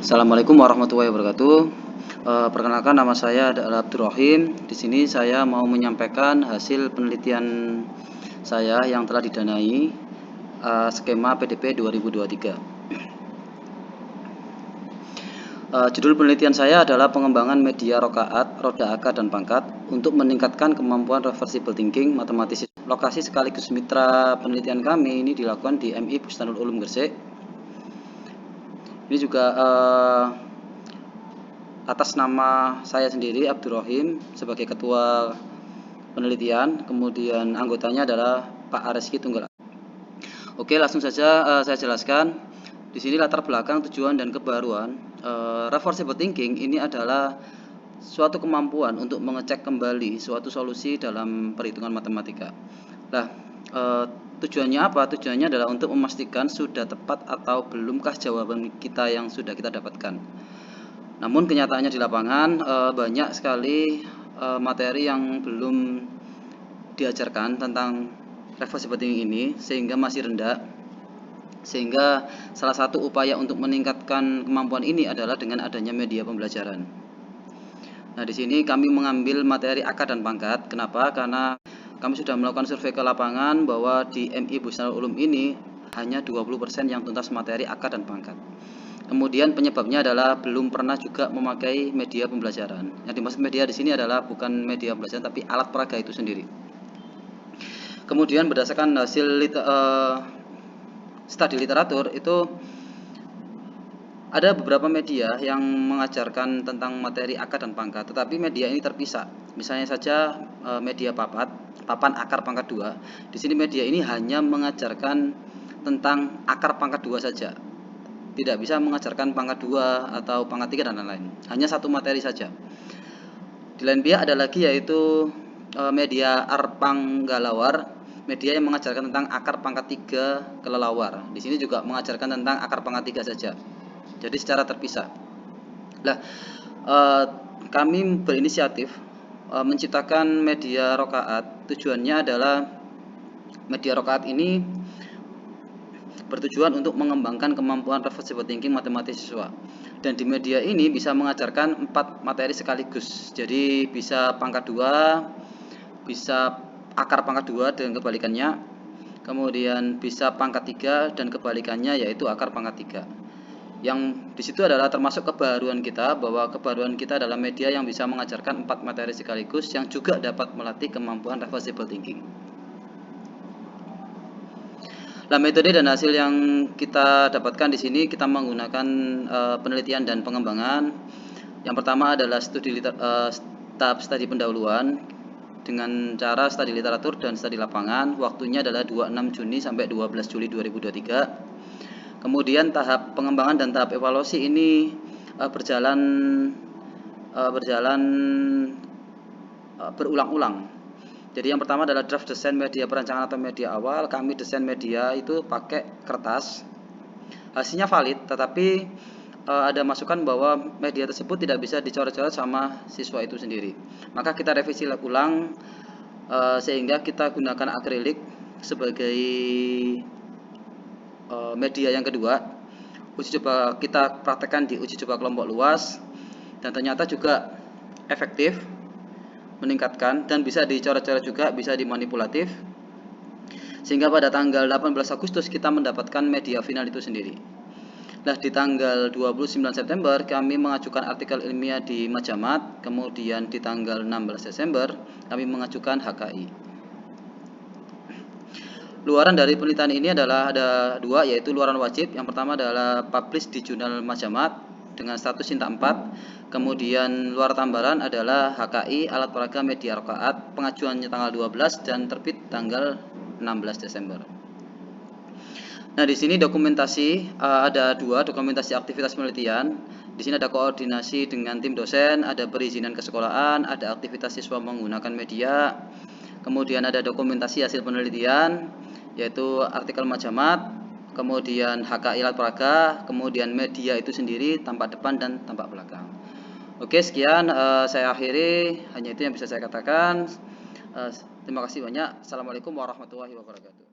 Assalamualaikum warahmatullahi wabarakatuh. Perkenalkan, nama saya adalah Abdurrahim. Di sini saya mau menyampaikan hasil penelitian saya yang telah didanai skema PDP 2023. Judul penelitian saya adalah pengembangan media rokaat, roda akar dan pangkat untuk meningkatkan kemampuan reversible thinking matematis. Lokasi sekaligus mitra penelitian kami ini dilakukan di MI Bustanul Ulum Gresik. Ini juga atas nama saya sendiri, Abdurrahim, sebagai ketua penelitian, kemudian anggotanya adalah Pak Areski Tunggal. Oke, langsung saja saya jelaskan. Di sini latar belakang, tujuan, dan kebaruan. Reversible thinking ini adalah suatu kemampuan untuk mengecek kembali suatu solusi dalam perhitungan matematika. Nah, tujuannya apa? Tujuannya adalah untuk memastikan sudah tepat atau belumkah jawaban kita yang sudah kita dapatkan. Namun kenyataannya di lapangan banyak sekali materi yang belum diajarkan tentang reversible thinking ini, sehingga masih rendah. Sehingga salah satu upaya untuk meningkatkan kemampuan ini adalah dengan adanya media pembelajaran. Nah, di sini kami mengambil materi akar dan pangkat. Kenapa? Karena kami sudah melakukan survei ke lapangan bahwa di MI Bustanul Ulum ini hanya 20% yang tuntas materi akar dan pangkat. Kemudian penyebabnya adalah belum pernah juga memakai media pembelajaran. Yang dimaksud media di sini adalah bukan media pembelajaran tapi alat peraga itu sendiri. Kemudian berdasarkan hasil studi literatur itu ada beberapa media yang mengajarkan tentang materi akar dan pangkat, tetapi media ini terpisah. Misalnya saja media papan akar pangkat 2. Di sini media ini hanya mengajarkan tentang akar pangkat 2 saja. Tidak bisa mengajarkan pangkat 2 atau pangkat 3 dan lain-lain. Hanya satu materi saja. Di lain pihak ada lagi yaitu media Arpanggalawar, media yang mengajarkan tentang akar pangkat 3 kelelawar. Di sini juga mengajarkan tentang akar pangkat 3 saja. Jadi secara terpisah. Nah, kami berinisiatif menciptakan media rokaat. Tujuannya adalah media rokaat ini bertujuan untuk mengembangkan kemampuan reversible thinking matematis siswa. Dan di media ini bisa mengajarkan 4 materi sekaligus. Jadi bisa pangkat 2, bisa akar pangkat 2 dan kebalikannya. Kemudian bisa pangkat 3 dan kebalikannya yaitu akar pangkat 3. Yang di situ adalah termasuk kebaruan kita, bahwa kebaruan kita adalah media yang bisa mengajarkan 4 materi sekaligus yang juga dapat melatih kemampuan reversible thinking. Nah, metode dan hasil yang kita dapatkan di sini kita menggunakan penelitian dan pengembangan. Yang pertama adalah tahap studi pendahuluan dengan cara studi literatur dan studi lapangan. Waktunya adalah 26 Juni sampai 12 Juli 2023. Kemudian tahap pengembangan dan tahap evaluasi ini berulang-ulang. Jadi yang pertama adalah draft desain media perancangan atau media awal. Kami desain media itu pakai kertas. Hasilnya valid, tetapi ada masukan bahwa media tersebut tidak bisa dicoret-coret sama siswa itu sendiri. Maka kita revisi ulang sehingga kita gunakan akrilik sebagai media yang kedua. Uji coba kita praktekkan di uji coba kelompok luas dan ternyata juga efektif, meningkatkan, dan bisa dicoret-coret juga, bisa dimanipulatif, sehingga pada tanggal 18 Agustus kita mendapatkan media final itu sendiri. Nah, di tanggal 29 September kami mengajukan artikel ilmiah di Majamat, kemudian di tanggal 16 Desember kami mengajukan HKI. Luaran dari penelitian ini adalah ada 2, yaitu luaran wajib. Yang pertama adalah publish di jurnal Majamat dengan status Sinta 4. Kemudian luar tambahan adalah HKI alat peraga media rokaat, pengajuannya tanggal 12 dan terbit tanggal 16 Desember. Nah, di sini dokumentasi ada 2, dokumentasi aktivitas penelitian. Di sini ada koordinasi dengan tim dosen, ada perizinan kesekolahan, ada aktivitas siswa menggunakan media. Kemudian ada dokumentasi hasil penelitian, yaitu artikel Majamat, kemudian HKI alat peraga, kemudian media itu sendiri, tampak depan dan tampak belakang. Oke, sekian saya akhiri, hanya itu yang bisa saya katakan. Terima kasih banyak. Assalamualaikum warahmatullahi wabarakatuh.